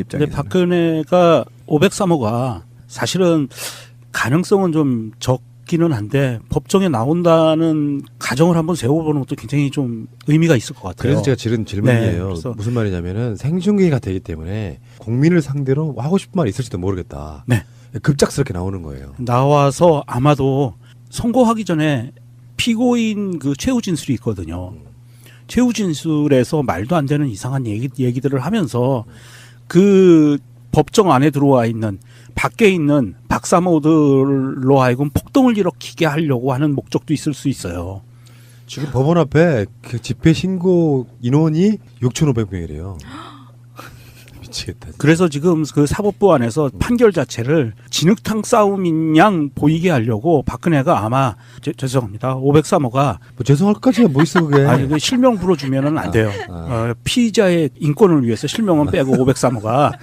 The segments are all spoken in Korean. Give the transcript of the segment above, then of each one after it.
근데 박근혜가 503호가 사실은 가능성은 좀 적기는 한데 법정에 나온다는 가정을 한번 세워보는 것도 굉장히 좀 의미가 있을 것 같아요. 그래서 제가 지른 질문이에요. 네, 무슨 말이냐면은 생중계가 되기 때문에 국민을 상대로 하고 싶은 말이 있을지도 모르겠다. 네. 급작스럽게 나오는 거예요. 나와서 아마도 선고하기 전에 피고인 그 최후 진술이 있거든요. 최후 진술에서 말도 안 되는 이상한 얘기들을 하면서 그 법정 안에 들어와 있는 밖에 있는 박사모들로 하여금 폭동을 일으키게 하려고 하는 목적도 있을 수 있어요. 지금 법원 앞에 그 집회 신고 인원이 6,500명이래요. 미치겠다. 그래서 지금 그 사법부 안에서 판결 자체를 진흙탕 싸움인 양 보이게 하려고 박근혜가 아마 죄송합니다. 503호가 뭐 죄송할 것까지야 뭐 있어 그게. 아니 그 실명 불어주면은 안 돼요. 피의자의 인권을 위해서 실명은 빼고 503호가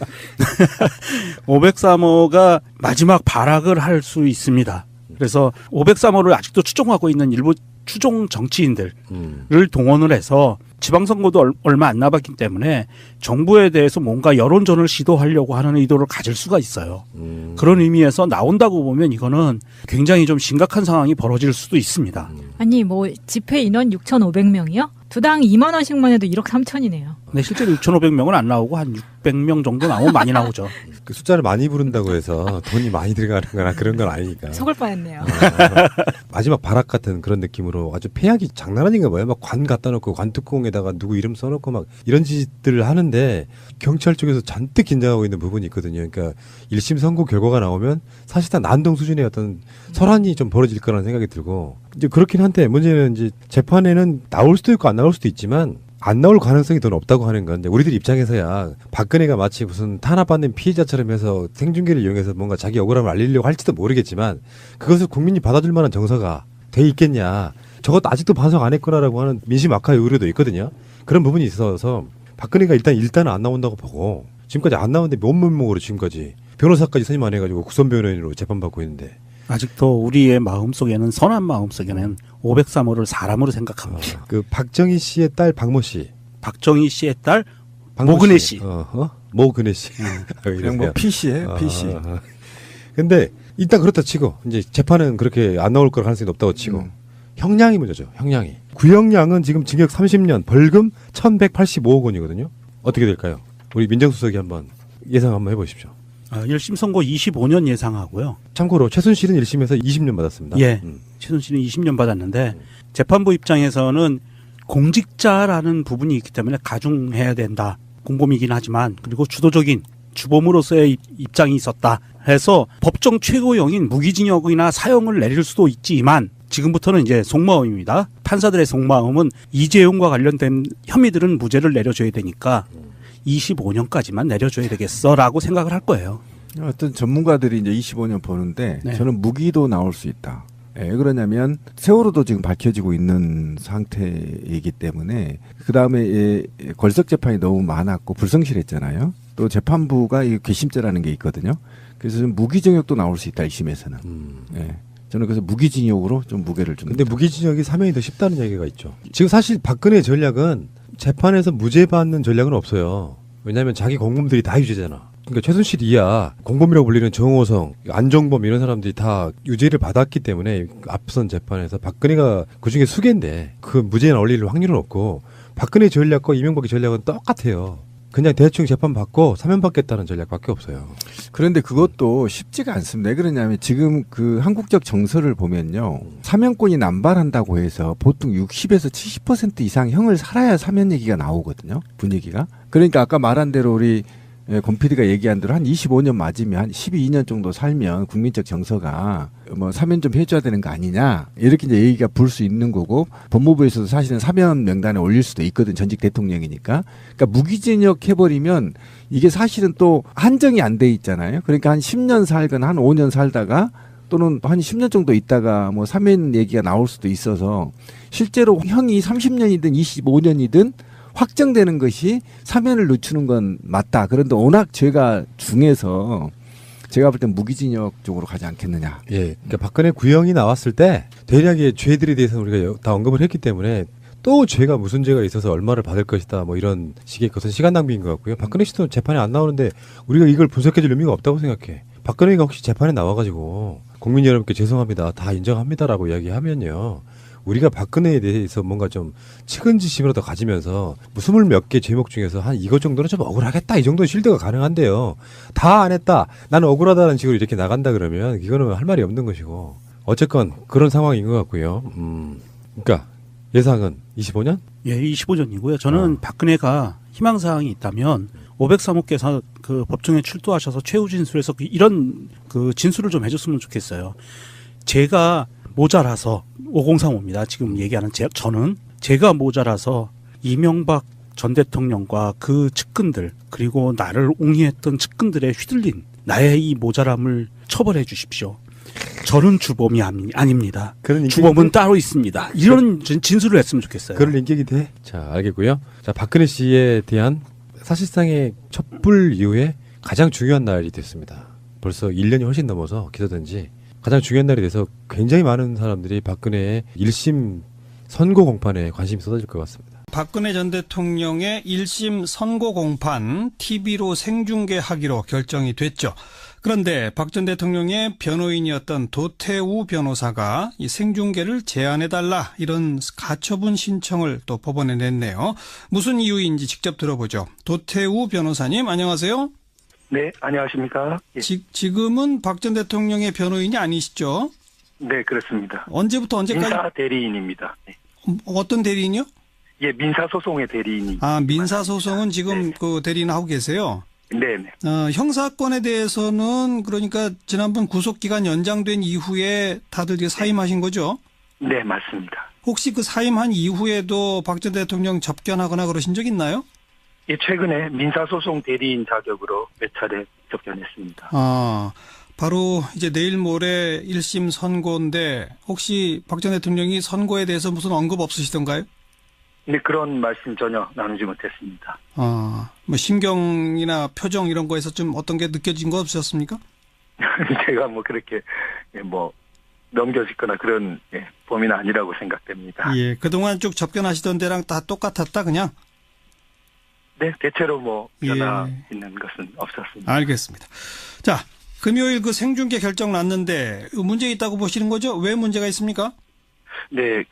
503호가 마지막 발악을 할 수 있습니다. 그래서 503호를 아직도 추종하고 있는 일부 추종 정치인들을 동원을 해서 지방선거도 얼마 안 남았기 때문에 정부에 대해서 뭔가 여론전을 시도하려고 하는 의도를 가질 수가 있어요. 그런 의미에서 나온다고 보면 이거는 굉장히 좀 심각한 상황이 벌어질 수도 있습니다. 아니 뭐 집회 인원 6,500명이요? 두당 2만 원씩만 해도 1억 3천이네요. 네, 실제로 6,500명은 안 나오고 한 600명 정도 나오면 많이 나오죠. 그 숫자를 많이 부른다고 해서 돈이 많이 들어가는 거나 그런 건 아니니까. 속을 뻔했네요. 마지막 발악 같은 그런 느낌으로 아주 폐악이 장난 아닌가 봐요. 막 관 갖다 놓고 관뚜껑에다가 누구 이름 써놓고 막 이런 짓들을 하는데 경찰 쪽에서 잔뜩 긴장하고 있는 부분이 있거든요. 그러니까 1심 선고 결과가 나오면 사실상 난동 수준의 어떤 설환이 좀 벌어질 거라는 생각이 들고 이제 그렇긴 한데 문제는 이제 재판에는 나올 수도 있고 안 나올 수도 있지만 안 나올 가능성이 더 높다고 하는 건데 우리들 입장에서야 박근혜가 마치 무슨 탄압받는 피해자처럼 해서 생중계를 이용해서 뭔가 자기 억울함을 알리려고 할지도 모르겠지만 그것을 국민이 받아줄 만한 정서가 돼 있겠냐. 저것도 아직도 반성 안 했구나라고 하는 민심 악화의 우려도 있거든요. 그런 부분이 있어서 박근혜가 일단은 안 나온다고 보고 지금까지 안 나오는데 맨몸으로 지금까지 변호사까지 선임 안 해가지고 국선 변호인으로 재판받고 있는데 아직도 우리의 마음속에는 선한 마음속에는 503호를 사람으로 생각합니다. 그 박정희 씨의 딸 박모 씨, 박정희 씨의 딸 모근혜 씨, 모근혜 씨, 그냥 뭐 P 씨예요, P 씨. 근데 일단 그렇다 치고 이제 재판은 그렇게 안 나올 걸 가능성이 높다고 치고 형량이 문제죠. 형량이 구형량은 지금 징역 30년, 벌금 1,185억 원이거든요. 어떻게 될까요? 우리 민정수석이 한번 예상 한번 해보십시오. 1심 선고 25년 예상하고요. 참고로 최순실은 1심에서 20년 받았습니다. 예, 최순실은 20년 받았는데 재판부 입장에서는 공직자라는 부분이 있기 때문에 가중해야 된다. 공범이긴 하지만 그리고 주도적인 주범으로서의 입장이 있었다 해서 법정 최고형인 무기징역이나 사형을 내릴 수도 있지만 지금부터는 이제 속마음입니다. 판사들의 속마음은 이재용과 관련된 혐의들은 무죄를 내려줘야 되니까 25년까지만 내려줘야 되겠어라고 생각을 할 거예요. 어떤 전문가들이 이제 25년 보는데 네. 저는 무기도 나올 수 있다. 왜 그러냐면 세월호도 지금 밝혀지고 있는 상태이기 때문에 그 다음에 걸석 재판이 너무 많았고 불성실했잖아요. 또 재판부가 이 괘씸죄라는 게 있거든요. 그래서 좀 무기징역도 나올 수 있다 1심에서는. 예. 저는 그래서 무기징역으로 좀 무게를 좀. 근데 무기징역이 사면이 더 쉽다는 얘기가 있죠. 지금 사실 박근혜 전략은 재판에서 무죄 받는 전략은 없어요. 왜냐하면 자기 공범들이 다 유죄잖아. 그러니까 최순실 이하 공범이라고 불리는 정호성, 안정범 이런 사람들이 다 유죄를 받았기 때문에 앞선 재판에서 박근혜가 그중에 수개인데 그 무죄에 올릴 확률은 없고 박근혜 전략과 이명박의 전략은 똑같아요. 그냥 대충 재판받고 사면받겠다는 전략밖에 없어요. 그런데 그것도 쉽지가 않습니다. 왜 그러냐면 지금 그 한국적 정서를 보면요. 사면권이 남발한다고 해서 보통 60에서 70% 이상 형을 살아야 사면 얘기가 나오거든요. 분위기가. 그러니까 아까 말한 대로 우리 권 PD가 얘기한 대로 한 25년 맞으면 한 12년 정도 살면 국민적 정서가 뭐 사면 좀 해줘야 되는 거 아니냐 이렇게 이제 얘기가 불 수 있는 거고 법무부에서도 사실은 사면 명단에 올릴 수도 있거든 전직 대통령이니까. 그러니까 무기징역 해버리면 이게 사실은 또 한정이 안 돼 있잖아요. 그러니까 한 10년 살거나 한 5년 살다가 또는 한 10년 정도 있다가 뭐 사면 얘기가 나올 수도 있어서 실제로 형이 30년이든 25년이든 확정되는 것이 사면을 늦추는 건 맞다. 그런데 워낙 죄가 중해서 제가 볼 땐 무기징역 쪽으로 가지 않겠느냐. 예, 그러니까 박근혜 구형이 나왔을 때 대략의 죄들에 대해서 우리가 다 언급을 했기 때문에 또 죄가 무슨 죄가 있어서 얼마를 받을 것이다 뭐 이런 식의 것은 시간 낭비인 것 같고요. 박근혜 씨도 재판에 안 나오는데 우리가 이걸 분석해줄 의미가 없다고 생각해. 박근혜가 혹시 재판에 나와가지고 국민 여러분께 죄송합니다, 다 인정합니다라고 이야기하면요, 우리가 박근혜에 대해서 뭔가 좀 측은지심이라도 가지면서 뭐 20몇 개 제목 중에서 한 이것 정도는 좀 억울하겠다 이 정도는 실드가 가능한데요. 다 안 했다, 나는 억울하다는 식으로 이렇게 나간다 그러면 이거는 할 말이 없는 것이고, 어쨌건 그런 상황인 것 같고요. 그러니까 예상은 25년? 예, 25년이고요. 저는 박근혜가 희망사항이 있다면 503호께서 그 법정에 출두하셔서 최후 진술에서 이런 그 진술을 좀 해줬으면 좋겠어요. 제가 모자라서 5035입니다. 지금 얘기하는 저는 제가 모자라서 이명박 전 대통령과 그 측근들 그리고 나를 옹이했던 측근들에 휘둘린 나의 이 모자람을 처벌해 주십시오. 저는 주범이 아닙니다. 그런 주범은 따로 있습니다. 이런 진술을 했으면 좋겠어요. 그럴 인격이 돼? 자, 알겠고요. 자, 박근혜 씨에 대한 사실상의 촛불 이후에 가장 중요한 날이 됐습니다. 벌써 1년이 훨씬 넘어서 기소된지 가장 중요한 날이 돼서 굉장히 많은 사람들이 박근혜의 1심 선고 공판에 관심이 쏟아질 것 같습니다. 박근혜 전 대통령의 1심 선고 공판 TV로 생중계하기로 결정이 됐죠. 그런데 박 전 대통령의 변호인이었던 도태우 변호사가 이 생중계를 제한해달라 이런 가처분 신청을 또 법원에 냈네요. 무슨 이유인지 직접 들어보죠. 도태우 변호사님 안녕하세요. 네, 안녕하십니까. 예. 지금은 박 전 대통령의 변호인이 아니시죠? 네, 그렇습니다. 언제부터 언제까지? 민사 대리인입니다. 네. 어떤 대리인이요? 예, 민사소송의 대리인이. 아, 민사소송은 지금 네. 그 대리인 하고 계세요? 네네. 형사건에 대해서는 그러니까 지난번 구속기간 연장된 이후에 다들 이제 사임하신 거죠? 네, 맞습니다. 혹시 그 사임한 이후에도 박 전 대통령 접견하거나 그러신 적 있나요? 예, 최근에 민사소송 대리인 자격으로 몇 차례 접견했습니다. 아, 바로 이제 내일 모레 1심 선고인데 혹시 박 전 대통령이 선고에 대해서 무슨 언급 없으시던가요? 근데 그런 말씀 전혀 나누지 못했습니다. 아, 뭐 심경이나 표정 이런 거에서 좀 어떤 게 느껴진 거 없으셨습니까? 제가 뭐 그렇게 뭐 넘겨짓거나 그런 범위는 아니라고 생각됩니다. 예, 그동안 쭉 접견하시던 데랑 다 똑같았다 그냥? 네, 대체로 뭐 변화 예. 있는 것은 없었습니다. 알겠습니다. 자, 금요일 그 생중계 결정 났는데 문제 있다고 보시는 거죠? 왜 문제가 있습니까? 네,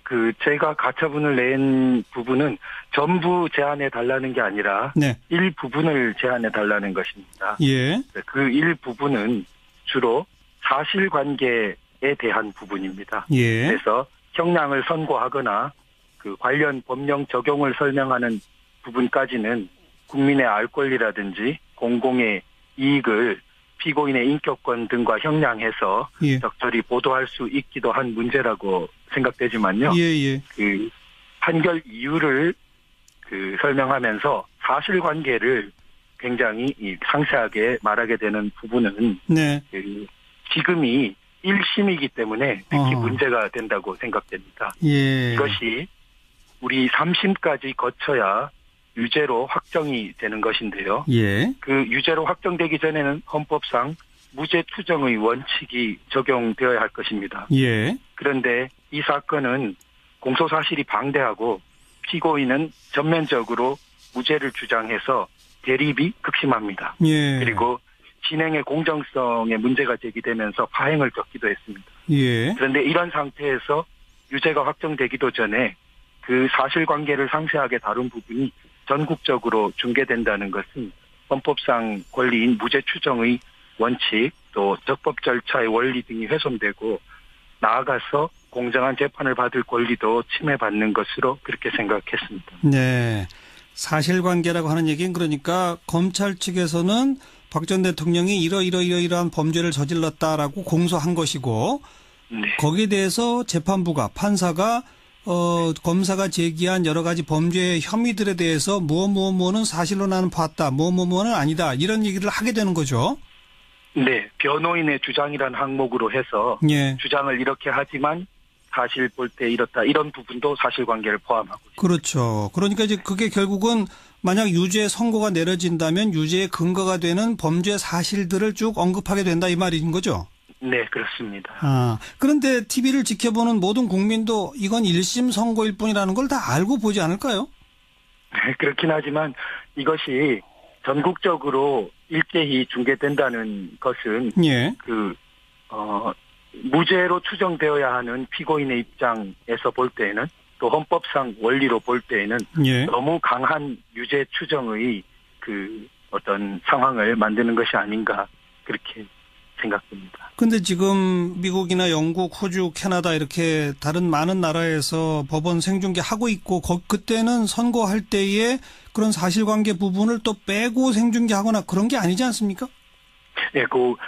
제가 가처분을 낸 부분은 전부 제한해 달라는 게 아니라 네. 일부분을 제한해 달라는 것입니다. 예. 그 일부분은 주로 사실관계에 대한 부분입니다. 예. 그래서 형량을 선고하거나 그 관련 법령 적용을 설명하는 부분까지는 국민의 알 권리라든지 공공의 이익을 피고인의 인격권 등과 형량해서 예. 적절히 보도할 수 있기도 한 문제라고 생각되지만요. 예. 그 판결 이유를 설명하면서 사실관계를 굉장히 상세하게 말하게 되는 부분은 네. 지금이 1심이기 때문에 특히 문제가 된다고 생각됩니다. 예. 이것이 우리 3심까지 거쳐야 유죄로 확정이 되는 것인데요. 예. 그 유죄로 확정되기 전에는 헌법상 무죄 투정의 원칙이 적용되어야 할 것입니다. 예. 그런데 이 사건은 공소 사실이 방대하고 피고인은 전면적으로 무죄를 주장해서 대립이 극심합니다. 예. 그리고 진행의 공정성에 문제가 제기되면서 파행을 겪기도 했습니다. 예. 그런데 이런 상태에서 유죄가 확정되기도 전에 그 사실관계를 상세하게 다룬 부분이 전국적으로 중계된다는 것은 헌법상 권리인 무죄 추정의 원칙, 또 적법 절차의 원리 등이 훼손되고 나아가서 공정한 재판을 받을 권리도 침해받는 것으로 그렇게 생각했습니다. 네. 사실관계라고 하는 얘기는 그러니까 검찰 측에서는 박 전 대통령이 이러이러한 범죄를 저질렀다라고 공소한 것이고 네. 거기에 대해서 재판부가 판사가 검사가 제기한 여러 가지 범죄 혐의들에 대해서 뭐는 사실로 나는 봤다, 뭐는 아니다 이런 얘기를 하게 되는 거죠. 네, 변호인의 주장이라는 항목으로 해서 예. 주장을 이렇게 하지만 사실 볼 때 이렇다 이런 부분도 사실관계를 포함하고 있습니다. 그렇죠. 그러니까 이제 그게 결국은 만약 유죄 선고가 내려진다면 유죄의 근거가 되는 범죄 사실들을 쭉 언급하게 된다 이 말인 거죠. 네, 그렇습니다. 그런데 TV를 지켜보는 모든 국민도 이건 1심 선고일 뿐이라는 걸 다 알고 보지 않을까요? 네, 그렇긴 하지만 이것이 전국적으로 일제히 중계된다는 것은 예. 무죄로 추정되어야 하는 피고인의 입장에서 볼 때에는 또 헌법상 원리로 볼 때에는 예. 너무 강한 유죄 추정의 어떤 상황을 만드는 것이 아닌가 그렇게 생각됩니다. 근데 지금 미국이나 영국, 호주, 캐나다 이렇게 다른 많은 나라에서 법원 생중계 하고 있고 그때는 선고할 때에 그런 사실관계 부분을 또 빼고 생중계하거나 그런 게 아니지 않습니까? 네,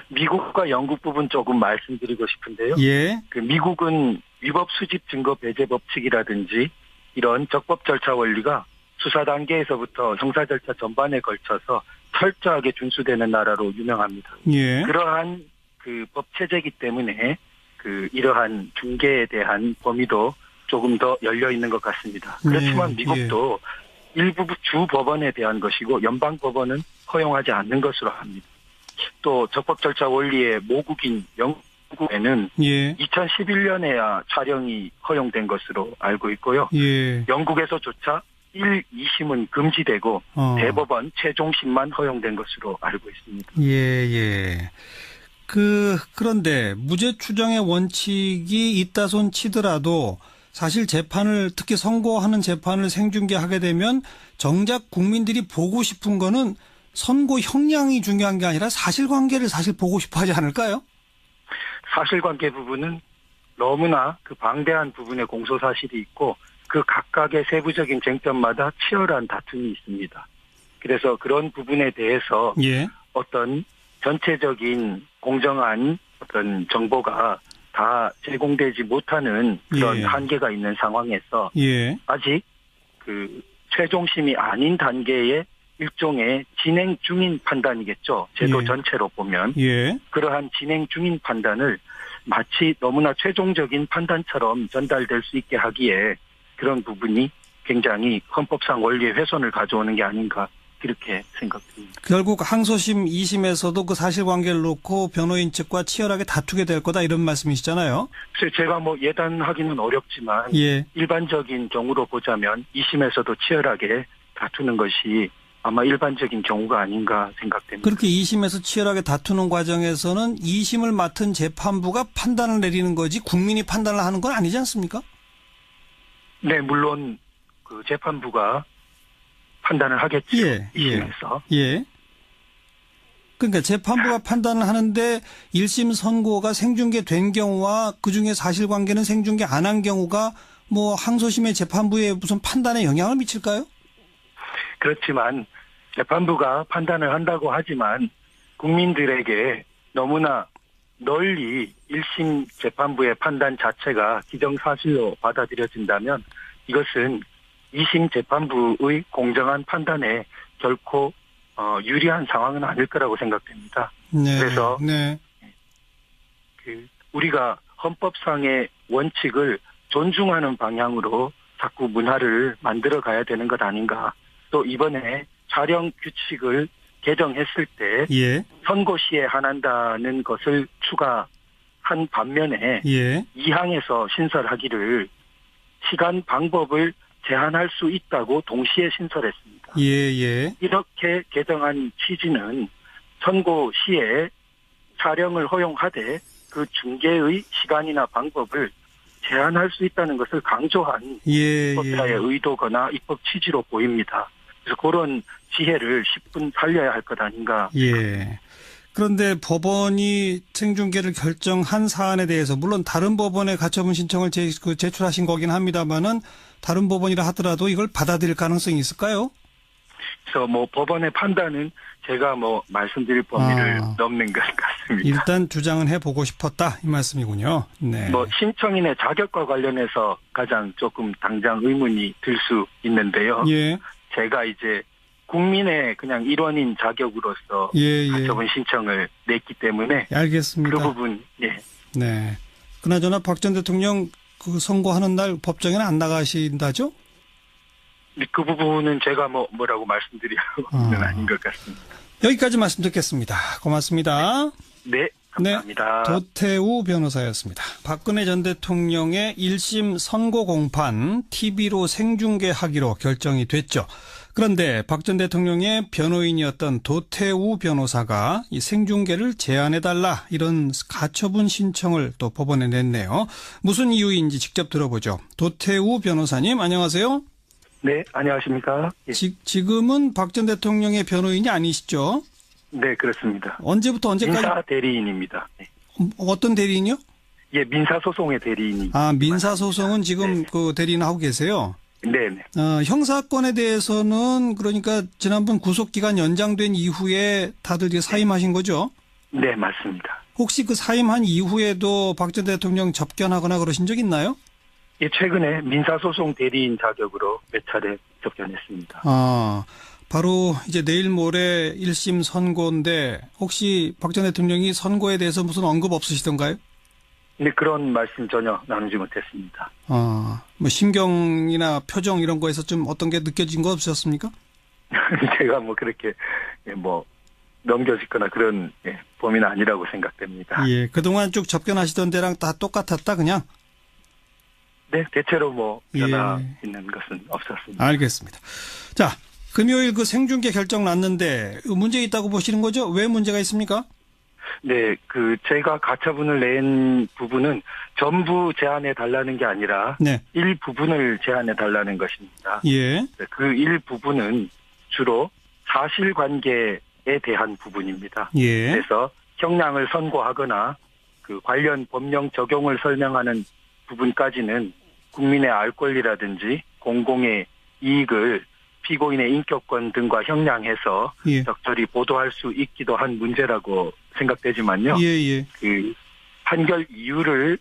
미국과 영국 부분 조금 말씀드리고 싶은데요. 예. 미국은 위법 수집 증거 배제 법칙이라든지 이런 적법 절차 원리가 수사 단계에서부터 형사 절차 전반에 걸쳐서 철저하게 준수되는 나라로 유명합니다. 예. 그러한 법 체제이기 때문에 이러한 중개에 대한 범위도 조금 더 열려 있는 것 같습니다. 그렇지만 미국도 일부 주 법원에 대한 것이고 연방 법원은 허용하지 않는 것으로 합니다. 또 적법 절차 원리의 모국인 영국에는 2011년에야 촬영이 허용된 것으로 알고 있고요. 예. 영국에서조차 1, 2심은 금지되고 대법원 최종심만 허용된 것으로 알고 있습니다. 예. 그런데 무죄 추정의 원칙이 있다 손 치더라도 사실 재판을 특히 선고하는 재판을 생중계하게 되면 정작 국민들이 보고 싶은 거는 선고 형량이 중요한 게 아니라 사실관계를 사실 보고 싶어 하지 않을까요? 사실관계 부분은 너무나 방대한 부분의 공소사실이 있고 그 각각의 세부적인 쟁점마다 치열한 다툼이 있습니다. 그래서 그런 부분에 대해서 어떤 전체적인 공정한 어떤 정보가 다 제공되지 못하는 그런 한계가 있는 상황에서 아직 최종심이 아닌 단계의 일종의 진행 중인 판단이겠죠. 제도 전체로 보면. 그러한 진행 중인 판단을 마치 너무나 최종적인 판단처럼 전달될 수 있게 하기에 그런 부분이 굉장히 헌법상 원리의 훼손을 가져오는 게 아닌가 그렇게 생각됩니다. 결국 항소심 2심에서도 그 사실관계를 놓고 변호인 측과 치열하게 다투게 될 거다 이런 말씀이시잖아요. 그래서 제가 예단하기는 어렵지만 일반적인 경우로 보자면 2심에서도 치열하게 다투는 것이 아마 일반적인 경우가 아닌가 생각됩니다. 그렇게 2심에서 치열하게 다투는 과정에서는 2심을 맡은 재판부가 판단을 내리는 거지 국민이 판단을 하는 건 아니지 않습니까? 네, 물론 재판부가 판단을 하겠죠. 2심에서. 그러니까 재판부가 판단을 하는데 1심 선고가 생중계된 경우와 그중에 사실관계는 생중계 안 한 경우가 항소심의 재판부의 무슨 판단에 영향을 미칠까요? 그렇지만 재판부가 판단을 한다고 하지만 국민들에게 너무나 널리 1심 재판부의 판단 자체가 기정사실로 받아들여진다면 이것은 2심 재판부의 공정한 판단에 결코 유리한 상황은 아닐 거라고 생각됩니다. 그래서 우리가 헌법상의 원칙을 존중하는 방향으로 자꾸 문화를 만들어 가야 되는 것 아닌가. 또 이번에 촬영 규칙을 개정했을 때 선고 시에 한한다는 것을 추가한 반면에 2항에서 신설하기를 시간 방법을 제한할 수 있다고 동시에 신설했습니다. 이렇게 개정한 취지는 선고 시에 촬영을 허용하되 그 중계의 시간이나 방법을 제한할 수 있다는 것을 강조한 법사의 의도거나 입법 취지로 보입니다. 그래서 그런 지혜를 10분 살려야 할 것 아닌가. 그런데 법원이 생중계를 결정한 사안에 대해서 물론 다른 법원에 가처분 신청을 제출하신 거긴 합니다만은 다른 법원이라 하더라도 이걸 받아들일 가능성이 있을까요? 그래서 법원의 판단은 제가 말씀드릴 범위를 넘는 것 같습니다. 일단 주장은 해보고 싶었다 이 말씀이군요. 네. 신청인의 자격과 관련해서 가장 조금 당장 의문이 들 수 있는데요. 제가 이제 국민의 그냥 일원인 자격으로서 가처분 신청을 냈기 때문에 알겠습니다. 그 부분 네. 그나저나 박 전 대통령 선고하는 날 법정에는 안 나가신다죠? 그 부분은 제가 뭐라고 말씀드리는 아닌 것 같습니다. 여기까지 말씀 듣겠습니다. 고맙습니다. 네, 감사합니다. 도태우 변호사였습니다. 박근혜 전 대통령의 1심 선고 공판 TV로 생중계하기로 결정이 됐죠. 그런데 박 전 대통령의 변호인이었던 도태우 변호사가 이 생중계를 제한해달라 이런 가처분 신청을 또 법원에 냈네요. 무슨 이유인지 직접 들어보죠. 도태우 변호사님 안녕하세요. 네, 안녕하십니까? 예. 지금은 박 전 대통령의 변호인이 아니시죠? 네, 그렇습니다. 언제부터 언제까지? 민사 대리인입니다. 네. 어떤 대리인이요? 예, 민사소송의 대리인이. 민사소송은 지금 네. 그 대리인 하고 계세요? 네네. 형사건에 대해서는 그러니까 지난번 구속기간 연장된 이후에 다들 이제 사임하신 거죠? 네, 맞습니다. 혹시 그 사임한 이후에도 박 전 대통령 접견하거나 그러신 적 있나요? 예, 최근에 민사소송 대리인 자격으로 몇 차례 접견했습니다. 바로 이제 내일 모레 1심 선고인데 혹시 박 전 대통령이 선고에 대해서 무슨 언급 없으시던가요? 근데 그런 말씀 전혀 나누지 못했습니다. 뭐 심경이나 표정 이런 거에서 좀 어떤 게 느껴진 거 없으셨습니까? 제가 뭐 그렇게 뭐 넘겨짓거나 그런 범위는 아니라고 생각됩니다. 예, 그동안 쭉 접견하시던 데랑 다 똑같았다 그냥? 네, 대체로 뭐 변화 예. 있는 것은 없었습니다. 알겠습니다. 자, 금요일 그 생중계 결정 났는데 문제 있다고 보시는 거죠? 왜 문제가 있습니까? 네, 제가 가처분을 낸 부분은 전부 제한해 달라는 게 아니라 네. 일부분을 제한해 달라는 것입니다. 예. 그 일부분은 주로 사실관계에 대한 부분입니다. 예. 그래서 형량을 선고하거나 그 관련 법령 적용을 설명하는 부분까지는 국민의 알 권리라든지 공공의 이익을 피고인의 인격권 등과 형량해서 예. 적절히 보도할 수 있기도 한 문제라고 생각되지만요. 예. 그 판결 이유를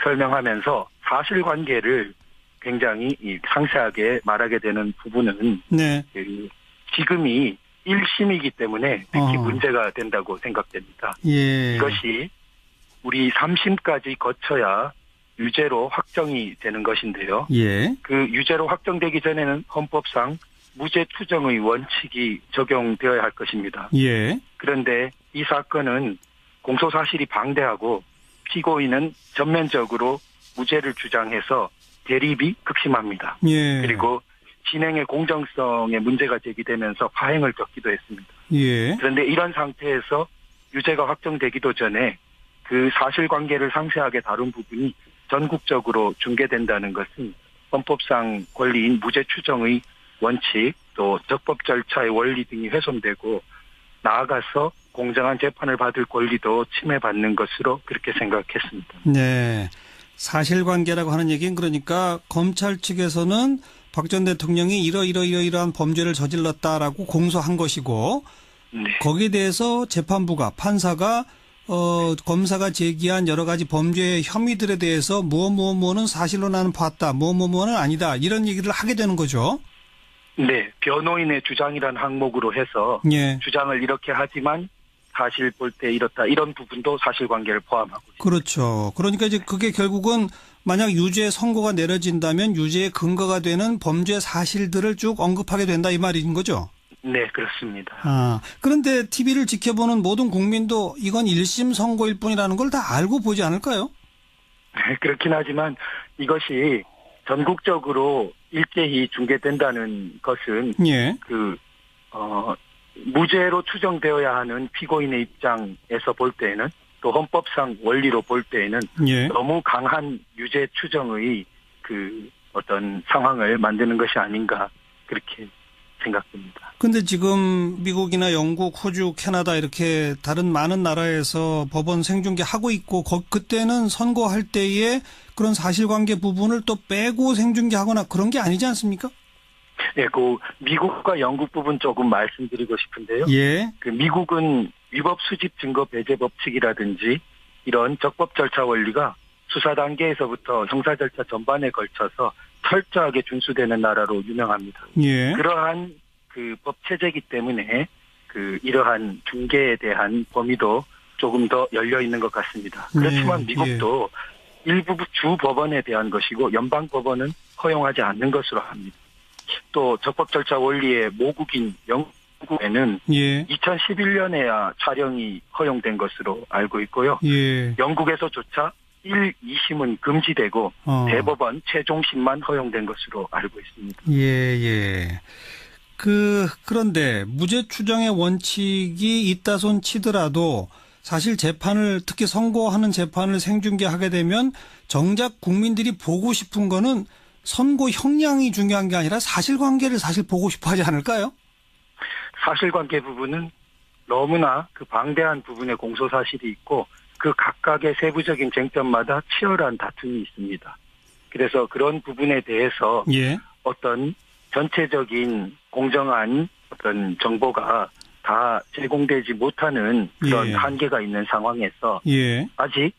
설명하면서 사실관계를 굉장히 상세하게 말하게 되는 부분은 네. 지금이 1심이기 때문에 특히 문제가 된다고 생각됩니다. 예. 이것이 우리 3심까지 거쳐야 유죄로 확정이 되는 것인데요. 예. 그 유죄로 확정되기 전에는 헌법상 무죄 추정의 원칙이 적용되어야 할 것입니다. 예. 그런데 이 사건은 공소사실이 방대하고 피고인은 전면적으로 무죄를 주장해서 대립이 극심합니다. 예. 그리고 진행의 공정성에 문제가 제기되면서 파행을 겪기도 했습니다. 예. 그런데 이런 상태에서 유죄가 확정되기도 전에 그 사실관계를 상세하게 다룬 부분이 전국적으로 중계된다는 것은 헌법상 권리인 무죄 추정의 원칙 또 적법 절차의 원리 등이 훼손되고 나아가서 공정한 재판을 받을 권리도 침해받는 것으로 그렇게 생각했습니다. 네. 사실관계라고 하는 얘기는 그러니까 검찰 측에서는 박 전 대통령이 이러이러한 범죄를 저질렀다라고 공소한 것이고 네. 거기에 대해서 재판부가 판사가 검사가 제기한 여러 가지 범죄 혐의들에 대해서 무엇은 사실로 나는 봤다. 무엇은 아니다. 이런 얘기를 하게 되는 거죠. 네. 변호인의 주장이란 항목으로 해서 예. 주장을 이렇게 하지만 사실 볼 때 이렇다. 이런 부분도 사실관계를 포함하고 있습니다. 그렇죠. 그러니까 이제 그게 결국은 만약 유죄 선고가 내려진다면 유죄의 근거가 되는 범죄 사실들을 쭉 언급하게 된다 이 말인 거죠. 네, 그렇습니다. 그런데 TV를 지켜보는 모든 국민도 이건 1심 선고일 뿐이라는 걸 다 알고 보지 않을까요? 네, 그렇긴 하지만 이것이 전국적으로 일제히 중계된다는 것은 예. 무죄로 추정되어야 하는 피고인의 입장에서 볼 때에는 또 헌법상 원리로 볼 때에는 예. 너무 강한 유죄 추정의 어떤 상황을 만드는 것이 아닌가 그렇게 생각됩니다. 근데 지금 미국이나 영국, 호주, 캐나다 이렇게 다른 많은 나라에서 법원 생중계 하고 있고 그때는 선고할 때에 그런 사실관계 부분을 또 빼고 생중계하거나 그런 게 아니지 않습니까? 네, 미국과 영국 부분 조금 말씀드리고 싶은데요. 예. 미국은 위법 수집 증거 배제 법칙이라든지 이런 적법 절차 원리가 수사 단계에서부터 형사 절차 전반에 걸쳐서 철저하게 준수되는 나라로 유명합니다. 예. 그러한 법 체제이기 때문에 이러한 중개에 대한 범위도 조금 더 열려 있는 것 같습니다. 그렇지만 미국도 일부 주 법원에 대한 것이고 연방 법원은 허용하지 않는 것으로 합니다. 또 적법 절차 원리의 모국인 영국 한국에는 예. 2011년에야 촬영이 허용된 것으로 알고 있고요. 예. 영국에서조차 1, 2심은 금지되고 대법원 최종심만 허용된 것으로 알고 있습니다. 예, 예. 그런데 무죄 추정의 원칙이 있다 손 치더라도 사실 재판을, 특히 선고하는 재판을 생중계하게 되면 정작 국민들이 보고 싶은 거는 선고 형량이 중요한 게 아니라 사실관계를 사실 보고 싶어 하지 않을까요? 사실관계 부분은 너무나 그 방대한 부분의 공소사실이 있고 그 각각의 세부적인 쟁점마다 치열한 다툼이 있습니다. 그래서 그런 부분에 대해서 예. 어떤 전체적인 공정한 어떤 정보가 다 제공되지 못하는 그런 예. 한계가 있는 상황에서 예. 아직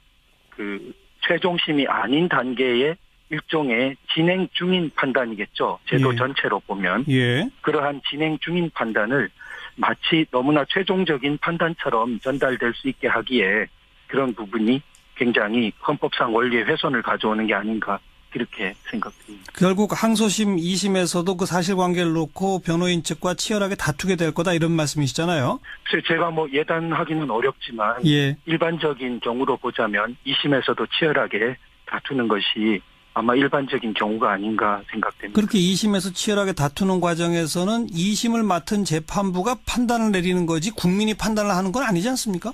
그 최종심이 아닌 단계의 일종의 진행 중인 판단이겠죠. 제도 예. 전체로 보면. 예. 그러한 진행 중인 판단을 마치 너무나 최종적인 판단처럼 전달될 수 있게 하기에 그런 부분이 굉장히 헌법상 원리의 훼손을 가져오는 게 아닌가 이렇게 생각됩니다. 결국 항소심 2심에서도 그 사실관계를 놓고 변호인 측과 치열하게 다투게 될 거다 이런 말씀이시잖아요. 그래서 제가 뭐 예단하기는 어렵지만 예. 일반적인 경우로 보자면 2심에서도 치열하게 다투는 것이 아마 일반적인 경우가 아닌가 생각됩니다. 그렇게 2심에서 치열하게 다투는 과정에서는 2심을 맡은 재판부가 판단을 내리는 거지 국민이 판단을 하는 건 아니지 않습니까?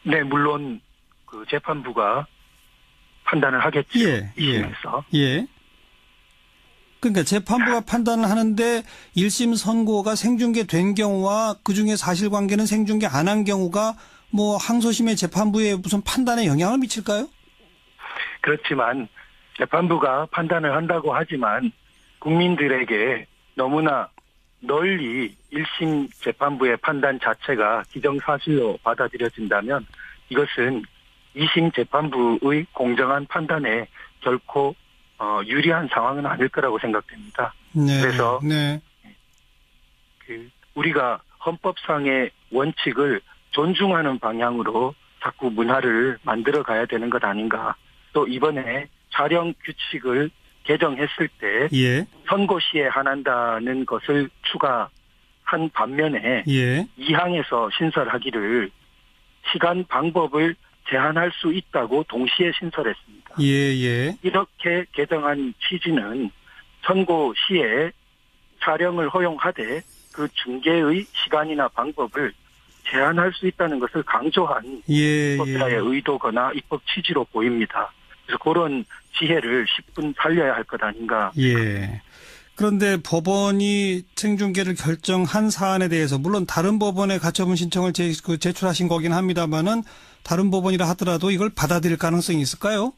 네, 물론 그 재판부가 판단을 하겠죠. 예, 2심에서. 예. 그러니까 재판부가 판단을 하는데 1심 선고가 생중계된 경우와 그중에 사실관계는 생중계 안 한 경우가 뭐 항소심의 재판부의 무슨 판단에 영향을 미칠까요? 그렇지만 재판부가 판단을 한다고 하지만 국민들에게 너무나 널리 1심 재판부의 판단 자체가 기정사실로 받아들여진다면 이것은 2심 재판부의 공정한 판단에 결코 유리한 상황은 아닐 거라고 생각됩니다. 네. 그래서 네. 우리가 헌법상의 원칙을 존중하는 방향으로 자꾸 문화를 만들어 가야 되는 것 아닌가. 또 이번에 촬영 규칙을 개정했을 때 예. 선고 시에 한한다는 것을 추가한 반면에 예. 2항에서 신설하기를 시간 방법을 제한할 수 있다고 동시에 신설했습니다. 예, 예. 이렇게 개정한 취지는 선고 시에 촬영을 허용하되 그 중계의 시간이나 방법을 제한할 수 있다는 것을 강조한 예, 법자의 의도거나 입법 취지로 보입니다. 그래서 그런 지혜를 10분 살려야 할 것 아닌가. 예. 그런데 법원이 생중계를 결정한 사안에 대해서 물론 다른 법원에 가처분 신청을 제출하신 거긴 합니다만은 다른 법원이라 하더라도 이걸 받아들일 가능성이 있을까요?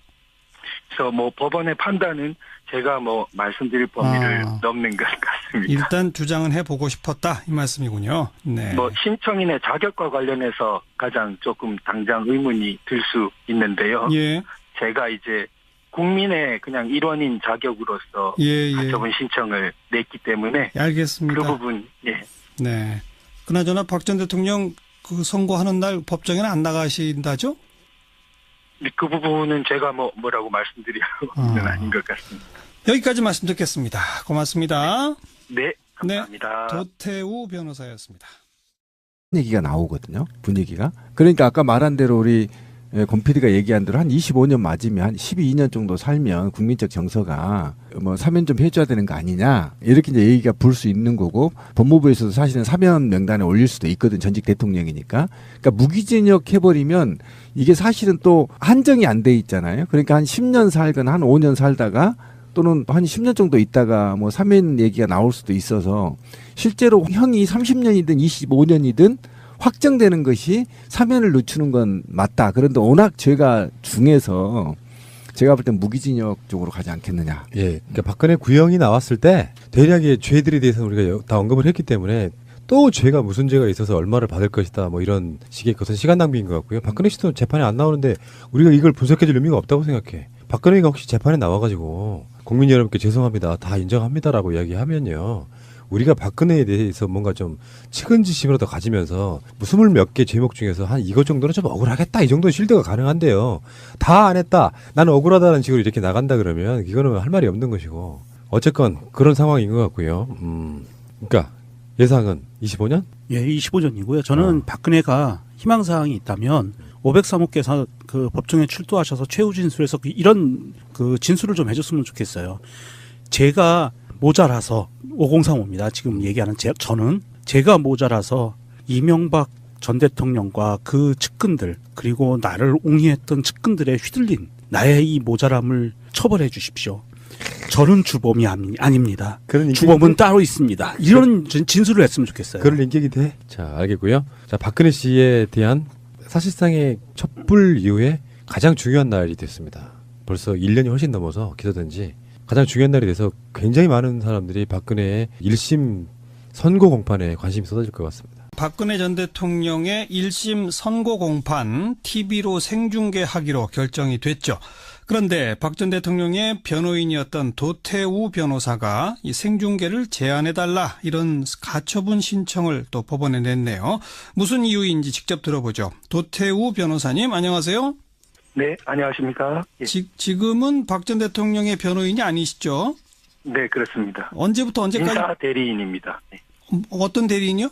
그래서 뭐 법원의 판단은 제가 뭐 말씀드릴 범위를 넘는 것 같습니다. 일단 주장은 해보고 싶었다 이 말씀이군요. 네. 뭐 신청인의 자격과 관련해서 가장 조금 당장 의문이 들 수 있는데요. 예. 제가 이제 국민의 그냥 일원인 자격으로서 예, 예. 가처분 신청을 냈기 때문에 알겠습니다. 그 부분, 예. 네. 그나저나 박 전 대통령 그 선고하는 날 법정에는 안 나가신다죠? 그 부분은 제가 뭐라고 말씀드리는 아닌 것 같습니다. 여기까지 말씀 듣겠습니다. 고맙습니다. 네, 감사합니다. 도태우 변호사였습니다. 얘기가 나오거든요. 분위기가. 그러니까 아까 말한 대로 우리 권 PD가 얘기한 대로 한 25년 맞으면 한 12년 정도 살면 국민적 정서가 뭐 사면 좀 해줘야 되는 거 아니냐 이렇게 이제 얘기가 불 수 있는 거고 법무부에서도 사실은 사면 명단에 올릴 수도 있거든 전직 대통령이니까. 그러니까 무기징역 해버리면 이게 사실은 또 한정이 안 돼 있잖아요. 그러니까 한 10년 살거나 한 5년 살다가 또는 한 10년 정도 있다가 뭐 사면 얘기가 나올 수도 있어서 실제로 형이 30년이든 25년이든 확정되는 것이 사면을 늦추는 건 맞다. 그런데 워낙 죄가 중해서 제가 볼 땐 무기징역 쪽으로 가지 않겠느냐. 예, 그러니까 박근혜 구형이 나왔을 때 대략의 죄들에 대해서 우리가 다 언급을 했기 때문에 또 죄가 무슨 죄가 있어서 얼마를 받을 것이다 뭐 이런 식의 것은 시간 낭비인 것 같고요. 박근혜 씨도 재판에 안 나오는데 우리가 이걸 분석해줄 의미가 없다고 생각해. 박근혜가 혹시 재판에 나와가지고 국민 여러분께 죄송합니다. 다 인정합니다라고 이야기하면요. 우리가 박근혜에 대해서 뭔가 좀 측은지심으로 더 가지면서 뭐 20몇 개 제목 중에서 한 이것 정도는 좀 억울하겠다. 이 정도는 실드가 가능한데요. 다 안 했다. 나는 억울하다는 식으로 이렇게 나간다 그러면 이거는 할 말이 없는 것이고. 어쨌건 그런 상황인 것 같고요. 그러니까 예상은 25년? 예, 25년이고요. 저는 박근혜가 희망사항이 있다면 503호께서 그 법정에 출두하셔서 최후 진술에서 이런 그 진술을 좀 해줬으면 좋겠어요. 제가 모자라서 5035입니다. 지금 얘기하는 저는 제가 모자라서 이명박 전 대통령과 그 측근들 그리고 나를 옹이했던 측근들에 휘둘린 나의 이 모자람을 처벌해 주십시오. 저는 주범이 아닙니다. 그런 주범은 따로 있습니다. 이런 진술을 했으면 좋겠어요. 그럴 인격이 돼? 자, 알겠고요. 자, 박근혜 씨에 대한 사실상의 촛불 이후에 가장 중요한 날이 됐습니다. 벌써 1년이 훨씬 넘어서 기소된 지 가장 중요한 날이 돼서 굉장히 많은 사람들이 박근혜의 1심 선고 공판에 관심이 쏟아질 것 같습니다. 박근혜 전 대통령의 1심 선고 공판 TV로 생중계하기로 결정이 됐죠. 그런데 박 전 대통령의 변호인이었던 도태우 변호사가 이 생중계를 제한해달라 이런 가처분 신청을 또 법원에 냈네요. 무슨 이유인지 직접 들어보죠. 도태우 변호사님 안녕하세요. 네, 안녕하십니까? 예. 지금은 박 전 대통령의 변호인이 아니시죠? 네, 그렇습니다. 언제부터 언제까지? 민사 대리인입니다. 네. 어떤 대리인이요?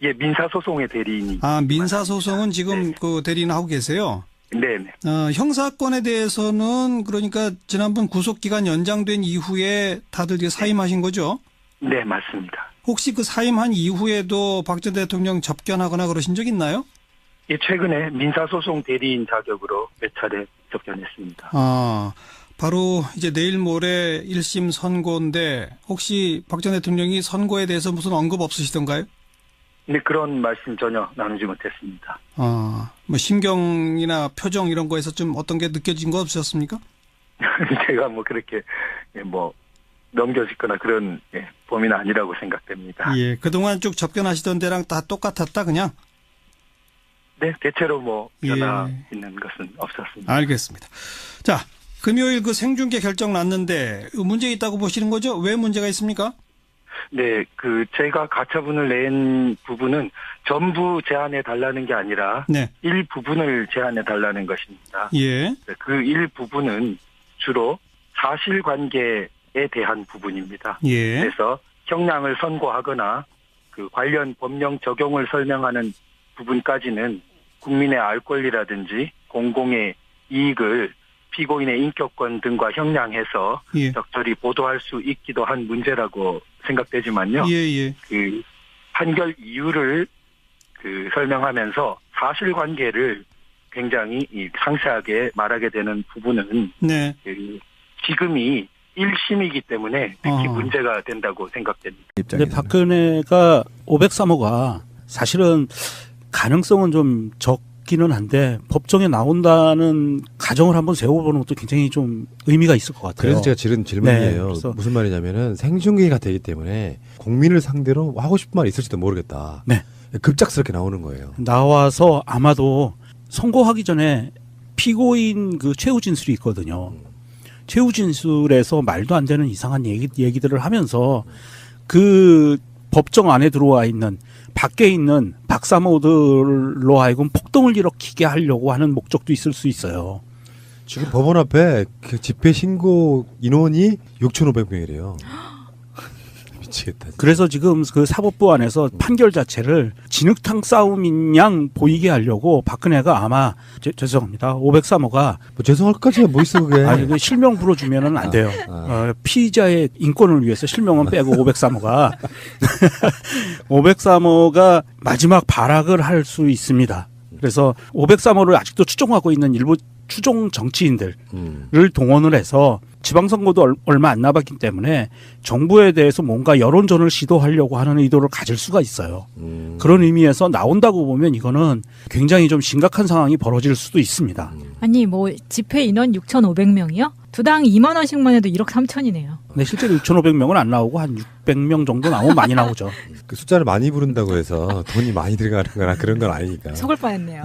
예, 민사소송의 대리인이. 민사소송은 지금 네. 그 대리인 하고 계세요? 네네. 형사건에 대해서는 그러니까 지난번 구속기간 연장된 이후에 다들 이제 사임하신 거죠? 네, 맞습니다. 혹시 그 사임한 이후에도 박 전 대통령 접견하거나 그러신 적 있나요? 예, 최근에 민사소송 대리인 자격으로 몇 차례 접견했습니다. 바로 이제 내일 모레 1심 선고인데 혹시 박 전 대통령이 선고에 대해서 무슨 언급 없으시던가요? 네, 그런 말씀 전혀 나누지 못했습니다. 뭐 심경이나 표정 이런 거에서 좀 어떤 게 느껴진 거 없으셨습니까? 제가 뭐 그렇게 뭐 넘겨짓거나 그런 범위는 아니라고 생각됩니다. 예, 그동안 쭉 접견하시던 데랑 다 똑같았다 그냥? 네, 대체로 뭐 변화 예. 있는 것은 없었습니다. 알겠습니다. 자, 금요일 그 생중계 결정 났는데 문제 있다고 보시는 거죠? 왜 문제가 있습니까? 네, 제가 가처분을 낸 부분은 전부 제한해 달라는 게 아니라 네. 일부분을 제한해 달라는 것입니다. 예. 그 일부분은 주로 사실관계에 대한 부분입니다. 예. 그래서 형량을 선고하거나 그 관련 법령 적용을 설명하는 부분까지는 국민의 알 권리라든지 공공의 이익을 피고인의 인격권 등과 형량해서 예. 적절히 보도할 수 있기도 한 문제라고 생각되지만요. 예. 그 판결 이유를 설명하면서 사실관계를 굉장히 상세하게 말하게 되는 부분은 네. 지금이 1심이기 때문에 특히 문제가 된다고 생각됩니다. 근데 박근혜가 503호가 사실은 가능성은 좀 적기는 한데 법정에 나온다는 가정을 한번 세워보는 것도 굉장히 좀 의미가 있을 것 같아요. 그래서 제가 지른 질문이에요. 네, 그래서 무슨 말이냐면은 생중계가 되기 때문에 국민을 상대로 하고 싶은 말이 있을지도 모르겠다. 네. 급작스럽게 나오는 거예요. 나와서 아마도 선고하기 전에 피고인 그 최후 진술이 있거든요. 최후 진술에서 말도 안 되는 이상한 얘기들을 하면서 그 법정 안에 들어와 있는 밖에 있는 박사모들로 하여금 폭동을 일으키게 하려고 하는 목적도 있을 수 있어요. 지금 법원 앞에 그 집회 신고 인원이 6,500명이래요. 미치겠다. 그래서 지금 그 사법부 안에서 판결 자체를 진흙탕 싸움인 양 보이게 하려고 박근혜가 아마 죄송합니다. 503호가 뭐 죄송할 것까지야 뭐 있어 그게. 아니 그 실명 불러주면은 안 돼요. 피의자의 인권을 위해서 실명은 빼고 503호가 503호가 마지막 발악을 할 수 있습니다. 그래서 503호를 아직도 추종하고 있는 일부 추종 정치인들을 동원을 해서 지방선거도 얼마 안 남았기 때문에 정부에 대해서 뭔가 여론전을 시도하려고 하는 의도를 가질 수가 있어요. 그런 의미에서 나온다고 보면 이거는 굉장히 좀 심각한 상황이 벌어질 수도 있습니다. 아니 뭐 집회 인원 6,500명이요? 두당 2만 원씩만 해도 1억 3천이네요. 근데 실제로 6,500명은 안 나오고 한 600명 정도 나오면 많이 나오죠. 그 숫자를 많이 부른다고 해서 돈이 많이 들어가는 거나 그런 건 아니니까. 속을 뻔했네요.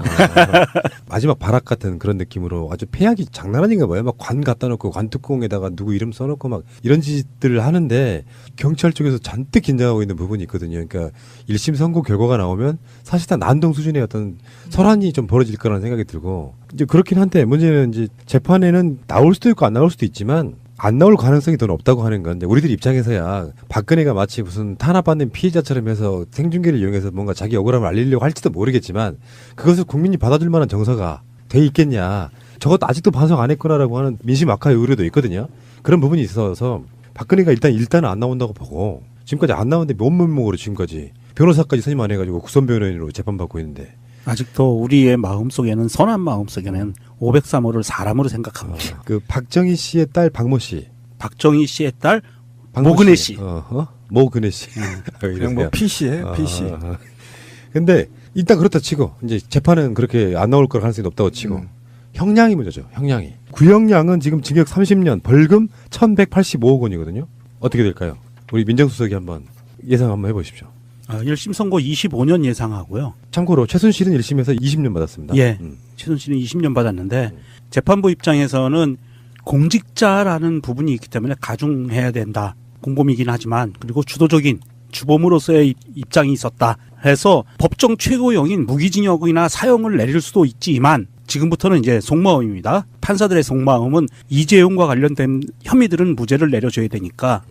마지막 발악 같은 그런 느낌으로 아주 폐악이 장난 아닌가 봐요. 막 관 갖다 놓고 관뚜껑에다가 누구 이름 써놓고 막 이런 짓들을 하는데 경찰 쪽에서 잔뜩 긴장하고 있는 부분이 있거든요. 그러니까 1심 선고 결과가 나오면 사실상 난동 수준의 어떤 설환이 좀 벌어질 거라는 생각이 들고 이제 그렇긴 한데 문제는 이제 재판에는 나올 수도 있고 안 나올 수도 있지만 안 나올 가능성이 더 높다고 하는 건 이제 우리들 입장에서야 박근혜가 마치 무슨 탄압받는 피해자처럼 해서 생중계를 이용해서 뭔가 자기 억울함을 알리려고 할지도 모르겠지만 그것을 국민이 받아줄 만한 정서가 돼 있겠냐. 저것도 아직도 반성 안 했구나라고 하는 민심 악화의 우려도 있거든요. 그런 부분이 있어서 박근혜가 일단은 안 나온다고 보고 지금까지 안 나오는데 맨몸으로 지금까지 변호사까지 선임 안 해가지고 국선 변호인으로 재판받고 있는데 아직도 우리의 마음속에는 선한 마음속에는 503호를 사람으로 생각합니다. 그 박정희 씨의 딸 박모 씨, 박정희 씨의 딸 박모 모근혜 씨. 모근혜 씨. 그냥 뭐 PC예요, PC. 근데 일단 그렇다 치고 이제 재판은 그렇게 안 나올 걸 가능성이 높다고 치고 형량이 문제죠. 형량이. 구형량은 지금 징역 30년, 벌금 1,185억 원이거든요. 어떻게 될까요? 우리 민정수석이 한번 예상 한번 해보십시오. 1심 선고 25년 예상하고요. 참고로 최순실은 1심에서 20년 받았습니다. 예. 최순실은 20년 받았는데 재판부 입장에서는 공직자라는 부분이 있기 때문에 가중해야 된다. 공범이긴 하지만 그리고 주도적인 주범으로서의 입장이 있었다 해서 법정 최고형인 무기징역이나 사형을 내릴 수도 있지만 지금부터는 이제 속마음입니다. 판사들의 속마음은 이재용과 관련된 혐의들은 무죄를 내려줘야 되니까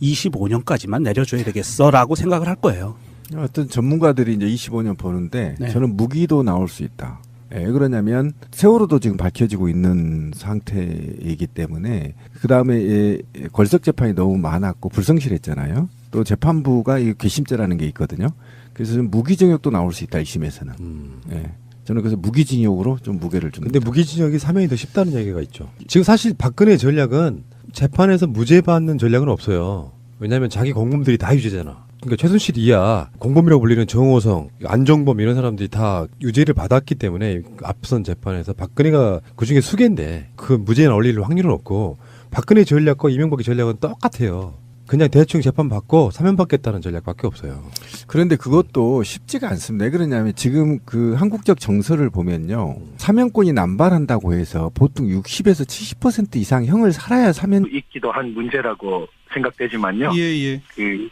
25년까지만 내려줘야 되겠어라고 생각을 할 거예요. 어떤 전문가들이 이제 25년 보는데 네. 저는 무기도 나올 수 있다. 왜 그러냐면 세월호도 지금 밝혀지고 있는 상태이기 때문에 그 다음에 걸석 재판이 너무 많았고 불성실했잖아요. 또 재판부가 이 괘씸죄라는 게 있거든요. 그래서 좀 무기징역도 나올 수 있다 1심에서는. 예. 저는 그래서 무기징역으로 좀 무게를 줍니다. 근데 무기징역이 사면이 더 쉽다는 얘기가 있죠. 지금 사실 박근혜 전략은 재판에서 무죄 받는 전략은 없어요. 왜냐하면 자기 공범들이 다 유죄잖아. 그러니까 최순실 이하 공범이라고 불리는 정호성, 안정범 이런 사람들이 다 유죄를 받았기 때문에 앞선 재판에서 박근혜가 그중에 수개인데 그 무죄에 올릴 확률은 없고 박근혜 전략과 이명박의 전략은 똑같아요. 그냥 대충 재판 받고 사면 받겠다는 전략밖에 없어요. 그런데 그것도 쉽지가 않습니다. 왜 그러냐면 지금 그 한국적 정서를 보면요. 사면권이 남발한다고 해서 보통 60에서 70% 이상 형을 살아야 사면 있기도 한 문제라고 생각되지만요. 예. 그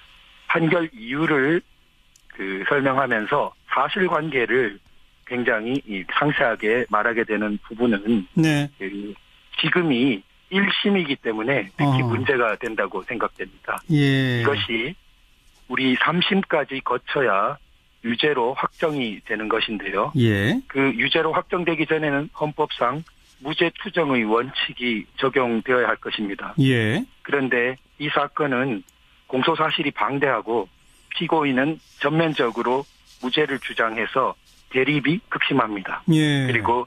판결 이유를 설명하면서 사실관계를 굉장히 상세하게 말하게 되는 부분은 네. 지금이 1심이기 때문에 특히 문제가 된다고 생각됩니다. 예. 이것이 우리 3심까지 거쳐야 유죄로 확정이 되는 것인데요. 예. 그 유죄로 확정되기 전에는 헌법상 무죄 투정의 원칙이 적용되어야 할 것입니다. 예. 그런데 이 사건은 공소 사실이 방대하고 피고인은 전면적으로 무죄를 주장해서 대립이 극심합니다. 예. 그리고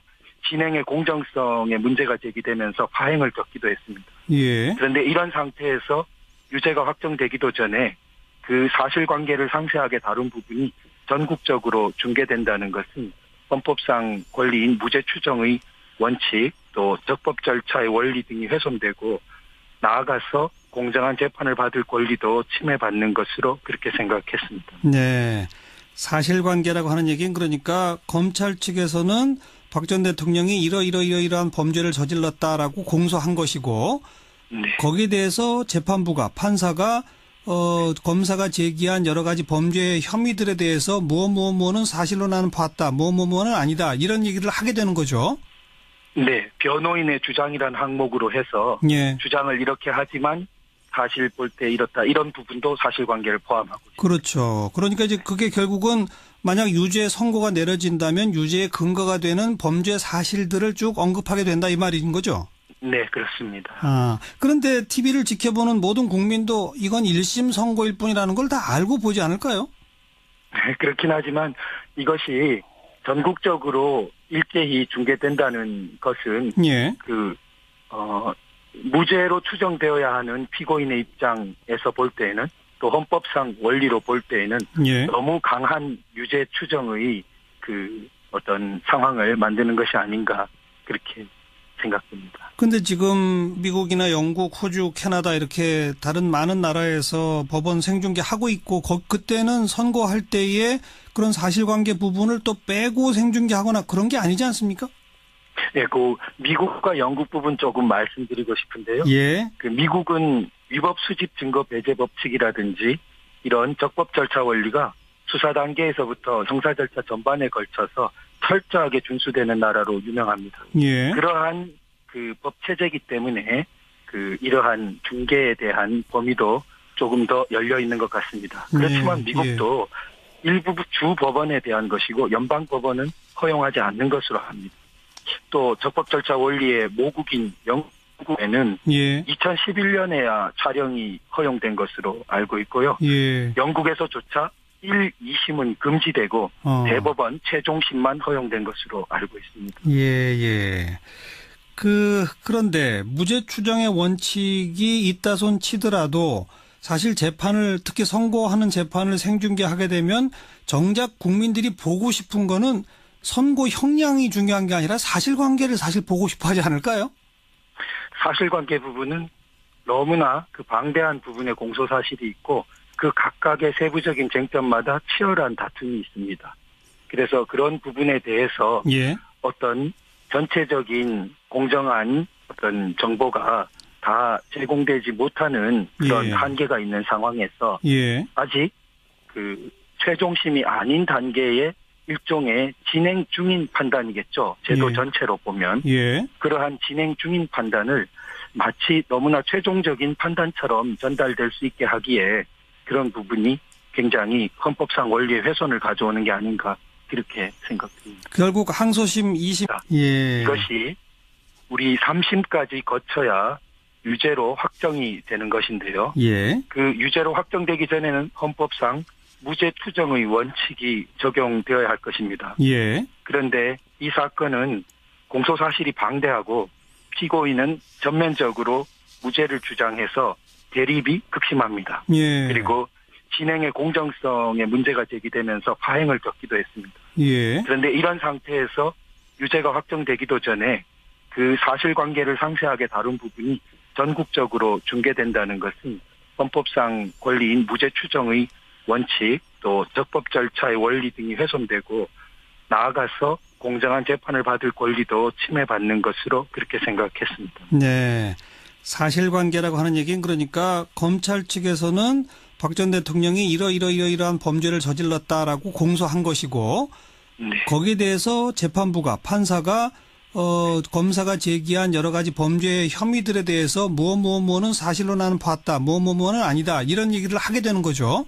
진행의 공정성에 문제가 제기되면서 파행을 겪기도 했습니다. 예. 그런데 이런 상태에서 유죄가 확정되기도 전에 그 사실관계를 상세하게 다룬 부분이 전국적으로 중계된다는 것은 헌법상 권리인 무죄 추정의 원칙 또 적법 절차의 원리 등이 훼손되고 나아가서 공정한 재판을 받을 권리도 침해받는 것으로 그렇게 생각했습니다. 네. 사실관계라고 하는 얘기는 그러니까 검찰 측에서는 박 전 대통령이 이러이러한 범죄를 저질렀다라고 공소한 것이고 네. 거기에 대해서 재판부가 판사가 검사가 제기한 여러 가지 범죄의 혐의들에 대해서 뭐는 사실로 나는 봤다. 뭐는 아니다. 이런 얘기를 하게 되는 거죠. 네. 변호인의 주장이라는 항목으로 해서 예. 주장을 이렇게 하지만 사실 볼 때 이렇다. 이런 부분도 사실관계를 포함하고 있습니다. 그렇죠. 그러니까 이제 그게 결국은 만약 유죄 선고가 내려진다면 유죄의 근거가 되는 범죄 사실들을 쭉 언급하게 된다 이 말인 거죠. 네, 그렇습니다. 그런데 TV를 지켜보는 모든 국민도 이건 1심 선고일 뿐이라는 걸 다 알고 보지 않을까요? 네, 그렇긴 하지만 이것이 전국적으로 일제히 중계된다는 것은 예. 무죄로 추정되어야 하는 피고인의 입장에서 볼 때에는 또 헌법상 원리로 볼 때에는 예. 너무 강한 유죄 추정의 어떤 상황을 만드는 것이 아닌가 그렇게 생각됩니다. 근데 지금 미국이나 영국, 호주, 캐나다 이렇게 다른 많은 나라에서 법원 생중계 하고 있고 그때는 선고할 때에 그런 사실관계 부분을 또 빼고 생중계하거나 그런 게 아니지 않습니까? 예, 미국과 영국 부분 조금 말씀드리고 싶은데요. 예. 미국은 위법 수집 증거 배제 법칙이라든지 이런 적법 절차 원리가 수사 단계에서부터 형사 절차 전반에 걸쳐서 철저하게 준수되는 나라로 유명합니다. 예. 그러한 법 체제이기 때문에 이러한 중개에 대한 범위도 조금 더 열려 있는 것 같습니다. 그렇지만 미국도 일부 주 법원에 대한 것이고 연방 법원은 허용하지 않는 것으로 합니다. 또 적법 절차 원리의 모국인 영국에는 2011년에야 촬영이 허용된 것으로 알고 있고요. 영국에서조차 1, 2심은 금지되고 대법원 최종심만 허용된 것으로 알고 있습니다. 그런데 무죄 추정의 원칙이 있다 손 치더라도 사실 재판을 특히 선고하는 재판을 생중계하게 되면 정작 국민들이 보고 싶은 거는 선고 형량이 중요한 게 아니라 사실관계를 사실 보고 싶어 하지 않을까요? 사실관계 부분은 너무나 그 방대한 부분의 공소사실이 있고 그 각각의 세부적인 쟁점마다 치열한 다툼이 있습니다. 그래서 그런 부분에 대해서 어떤 전체적인 공정한 어떤 정보가 다 제공되지 못하는 그런 한계가 있는 상황에서 아직 그 최종심이 아닌 단계의 일종의 진행 중인 판단이겠죠. 제도 전체로 보면. 그러한 진행 중인 판단을 마치 너무나 최종적인 판단처럼 전달될 수 있게 하기에 그런 부분이 굉장히 헌법상 원리의 훼손을 가져오는 게 아닌가 그렇게 생각됩니다. 결국 항소심 2심. 이것이 우리 3심까지 거쳐야 유죄로 확정이 되는 것인데요. 그 유죄로 확정되기 전에는 헌법상 무죄 추정의 원칙이 적용되어야 할 것입니다. 그런데 이 사건은 공소사실이 방대하고 피고인은 전면적으로 무죄를 주장해서 대립이 극심합니다. 그리고 진행의 공정성에 문제가 제기되면서 파행을 겪기도 했습니다. 그런데 이런 상태에서 유죄가 확정되기도 전에 그 사실관계를 상세하게 다룬 부분이 전국적으로 중개된다는 것은 헌법상 권리인 무죄 추정의 원칙 또 적법 절차의 원리 등이 훼손되고 나아가서 공정한 재판을 받을 권리도 침해받는 것으로 그렇게 생각했습니다. 사실관계라고 하는 얘기는 그러니까 검찰 측에서는 박 전 대통령이 이러이러한 범죄를 저질렀다라고 공소한 것이고 거기에 대해서 재판부가 판사가 검사가 제기한 여러 가지 범죄의 혐의들에 대해서 무엇은 사실로 나는 봤다. 무엇은 아니다. 이런 얘기를 하게 되는 거죠.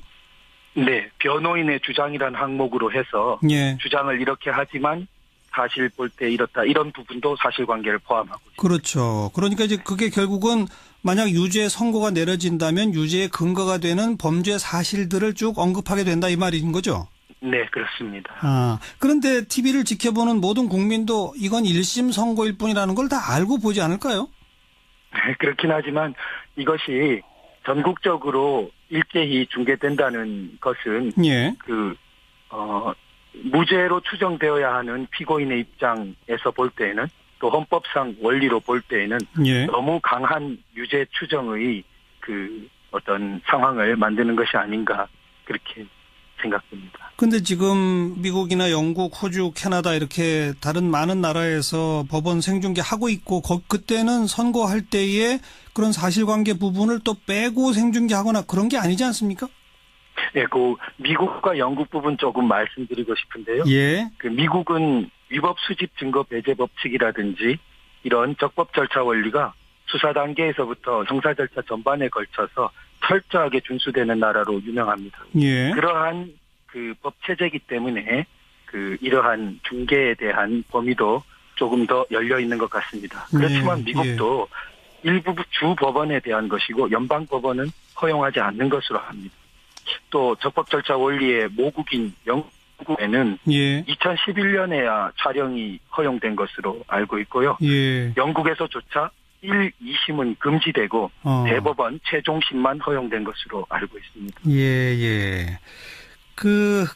네. 변호인의 주장이란 항목으로 해서 주장을 이렇게 하지만 사실 볼 때 이렇다. 이런 부분도 사실관계를 포함하고 있습니다. 그렇죠. 그러니까 이제 그게 결국은 만약 유죄 선고가 내려진다면 유죄의 근거가 되는 범죄 사실들을 쭉 언급하게 된다 이 말인 거죠. 네, 그렇습니다. 그런데 TV를 지켜보는 모든 국민도 이건 1심 선고일 뿐이라는 걸 다 알고 보지 않을까요? 네, 그렇긴 하지만 이것이 전국적으로 일제히 중개된다는 것은 무죄로 추정되어야 하는 피고인의 입장에서 볼 때에는 또 헌법상 원리로 볼 때에는 너무 강한 유죄 추정의 그 어떤 상황을 만드는 것이 아닌가 그렇게 생각됩니다. 근데 지금 미국이나 영국, 호주, 캐나다 이렇게 다른 많은 나라에서 법원 생중계하고 있고 그때는 선고할 때에 그런 사실관계 부분을 또 빼고 생중계하거나 그런 게 아니지 않습니까? 네, 그 미국과 영국 부분 조금 말씀드리고 싶은데요. 그 미국은 위법 수집 증거 배제 법칙이라든지 이런 적법 절차 원리가 수사 단계에서부터 형사 절차 전반에 걸쳐서 철저하게 준수되는 나라로 유명합니다. 그러한 그 법 체제이기 때문에 그 이러한 중개에 대한 범위도 조금 더 열려 있는 것 같습니다. 그렇지만 미국도 일부 주 법원에 대한 것이고 연방 법원은 허용하지 않는 것으로 합니다. 또 적법 절차 원리의 모국인 영국에는 2011년에야 촬영이 허용된 것으로 알고 있고요. 영국에서조차 1, 2심은 금지되고 대법원 최종심만 허용된 것으로 알고 있습니다.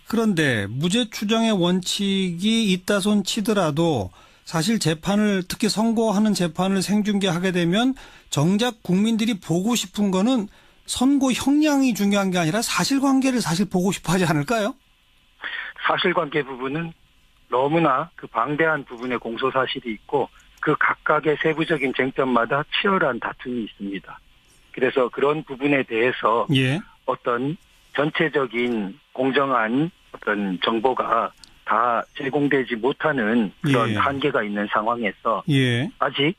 그런데 무죄 추정의 원칙이 있다 손 치더라도 사실 재판을 특히 선고하는 재판을 생중계하게 되면 정작 국민들이 보고 싶은 거는 선고 형량이 중요한 게 아니라 사실관계를 사실 보고 싶어 하지 않을까요? 사실관계 부분은 너무나 그 방대한 부분의 공소사실이 있고 그 각각의 세부적인 쟁점마다 치열한 다툼이 있습니다. 그래서 그런 부분에 대해서 어떤 전체적인 공정한 어떤 정보가 다 제공되지 못하는 그런 한계가 있는 상황에서 아직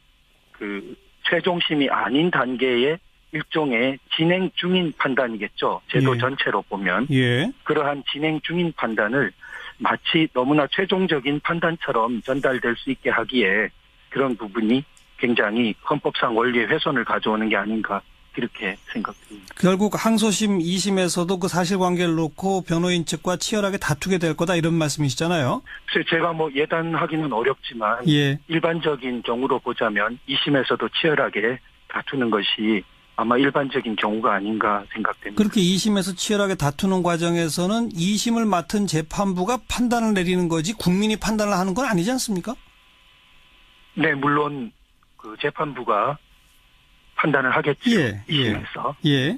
그 최종심이 아닌 단계의 일종의 진행 중인 판단이겠죠. 제도 예. 전체로 보면. 예. 그러한 진행 중인 판단을 마치 너무나 최종적인 판단처럼 전달될 수 있게 하기에 그런 부분이 굉장히 헌법상 원리의 훼손을 가져오는 게 아닌가 이렇게 생각됩니다. 결국 항소심 2심에서도 그 사실관계를 놓고 변호인 측과 치열하게 다투게 될 거다 이런 말씀이시잖아요. 그래서 제가 뭐 예단하기는 어렵지만 예. 일반적인 경우로 보자면 2심에서도 치열하게 다투는 것이 아마 일반적인 경우가 아닌가 생각됩니다. 그렇게 2심에서 치열하게 다투는 과정에서는 2심을 맡은 재판부가 판단을 내리는 거지 국민이 판단을 하는 건 아니지 않습니까? 네, 물론 그 재판부가 판단을 하겠죠. 예. 2심에서. 예.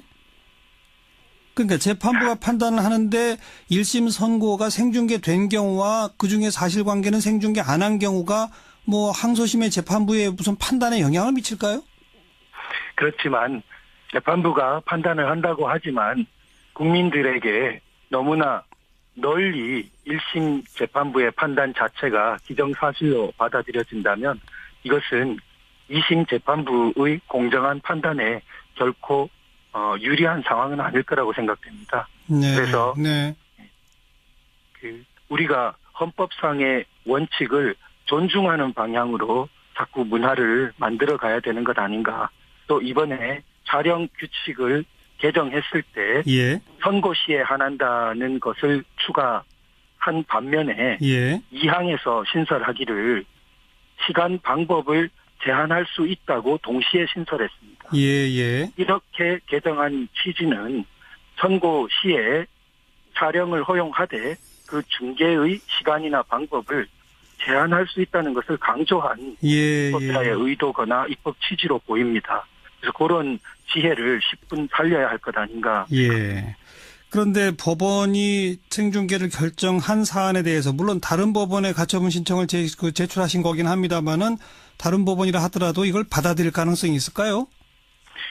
그러니까 재판부가 판단을 하는데 1심 선고가 생중계된 경우와 그중에 사실관계는 생중계 안 한 경우가 뭐 항소심의 재판부의 무슨 판단에 영향을 미칠까요? 그렇지만 재판부가 판단을 한다고 하지만 국민들에게 너무나 널리 1심 재판부의 판단 자체가 기정사실로 받아들여진다면 이것은 2심 재판부의 공정한 판단에 결코 유리한 상황은 아닐 거라고 생각됩니다. 네. 그래서 네. 우리가 헌법상의 원칙을 존중하는 방향으로 자꾸 문화를 만들어 가야 되는 것 아닌가. 또 이번에 촬영 규칙을 개정했을 때 예. 선고 시에 한한다는 것을 추가한 반면에 예. 2항에서 신설하기를 시간 방법을 제한할 수 있다고 동시에 신설했습니다. 예. 예. 이렇게 개정한 취지는 선고 시에 촬영을 허용하되 그 중계의 시간이나 방법을 제한할 수 있다는 것을 강조한 예. 법자의 의도거나 입법 취지로 보입니다. 그래서 그런 지혜를 10분 살려야 할 것 아닌가. 예. 그런데 법원이 생중계를 결정한 사안에 대해서 물론 다른 법원에 가처분 신청을 제출하신 거긴 합니다만은 다른 법원이라 하더라도 이걸 받아들일 가능성이 있을까요?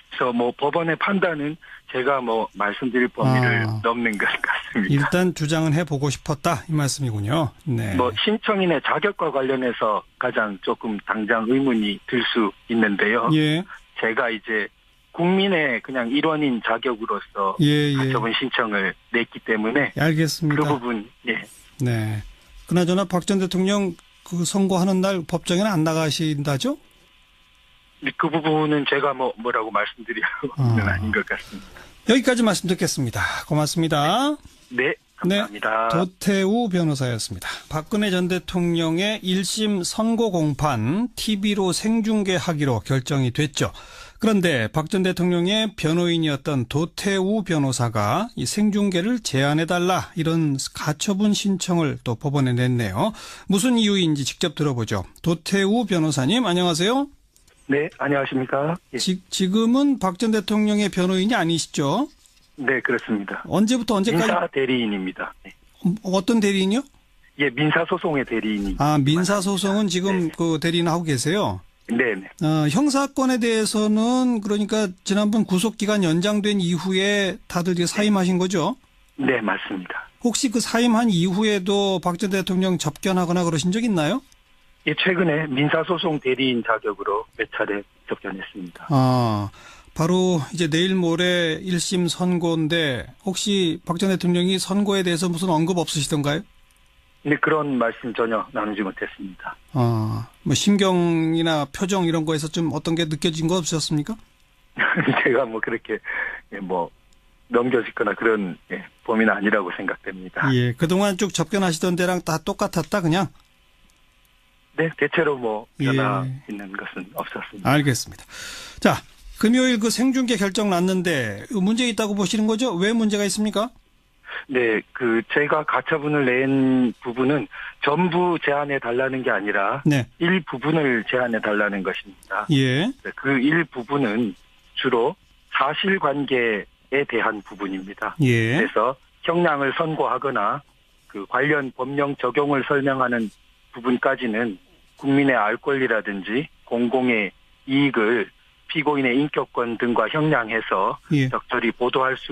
그래서 뭐 법원의 판단은 제가 뭐 말씀드릴 범위를 넘는 것 같습니다. 일단 주장은 해보고 싶었다 이 말씀이군요. 네. 뭐 신청인의 자격과 관련해서 가장 조금 당장 의문이 들 수 있는데요. 예. 제가 이제 국민의 그냥 일원인 자격으로서 예. 가처분 신청을 냈기 때문에 알겠습니다. 그 부분 예. 네. 그나저나 박 전 대통령 그 선고하는 날 법정에는 안 나가신다죠? 그 부분은 제가 뭐라고 말씀드리는 아닌 것 같습니다. 여기까지 말씀 듣겠습니다. 고맙습니다. 네, 감사합니다. 도태우 변호사였습니다. 박근혜 전 대통령의 1심 선고 공판 TV로 생중계하기로 결정이 됐죠. 그런데 박 전 대통령의 변호인이었던 도태우 변호사가 이 생중계를 제한해달라 이런 가처분 신청을 또 법원에 냈네요. 무슨 이유인지 직접 들어보죠. 도태우 변호사님 안녕하세요. 네, 안녕하십니까? 예. 지금은 박 전 대통령의 변호인이 아니시죠? 네, 그렇습니다. 언제부터 언제까지? 민사 대리인입니다. 네. 어떤 대리인이요? 예, 민사소송의 대리인이. 아, 민사소송은 지금 네. 그 대리인 하고 계세요? 네네. 형사건에 대해서는 그러니까 지난번 구속기간 연장된 이후에 다들 이제 사임하신 거죠? 네, 맞습니다. 혹시 그 사임한 이후에도 박 전 대통령 접견하거나 그러신 적 있나요? 예, 최근에 민사소송 대리인 자격으로 몇 차례 접견했습니다. 아, 바로 이제 내일 모레 1심 선고인데 혹시 박 전 대통령이 선고에 대해서 무슨 언급 없으시던가요? 네, 그런 말씀 전혀 나누지 못했습니다. 뭐 심경이나 표정 이런 거에서 좀 어떤 게 느껴진 거 없으셨습니까? 제가 뭐 그렇게 뭐 넘겨짓거나 그런 범위는 아니라고 생각됩니다. 예, 그동안 쭉 접견하시던 데랑 다 똑같았다 그냥? 네, 대체로 뭐 변화 예. 있는 것은 없었습니다. 알겠습니다. 자, 금요일 그 생중계 결정 났는데 문제 있다고 보시는 거죠? 왜 문제가 있습니까? 네, 제가 가처분을 낸 부분은 전부 제한해 달라는 게 아니라 네. 일부분을 제한해 달라는 것입니다. 예. 그 일부분은 주로 사실관계에 대한 부분입니다. 예. 그래서 형량을 선고하거나 그 관련 법령 적용을 설명하는 부분까지는 국민의 알 권리라든지 공공의 이익을 피고인의 인격권 등과 형량해서 예. 적절히 보도할 수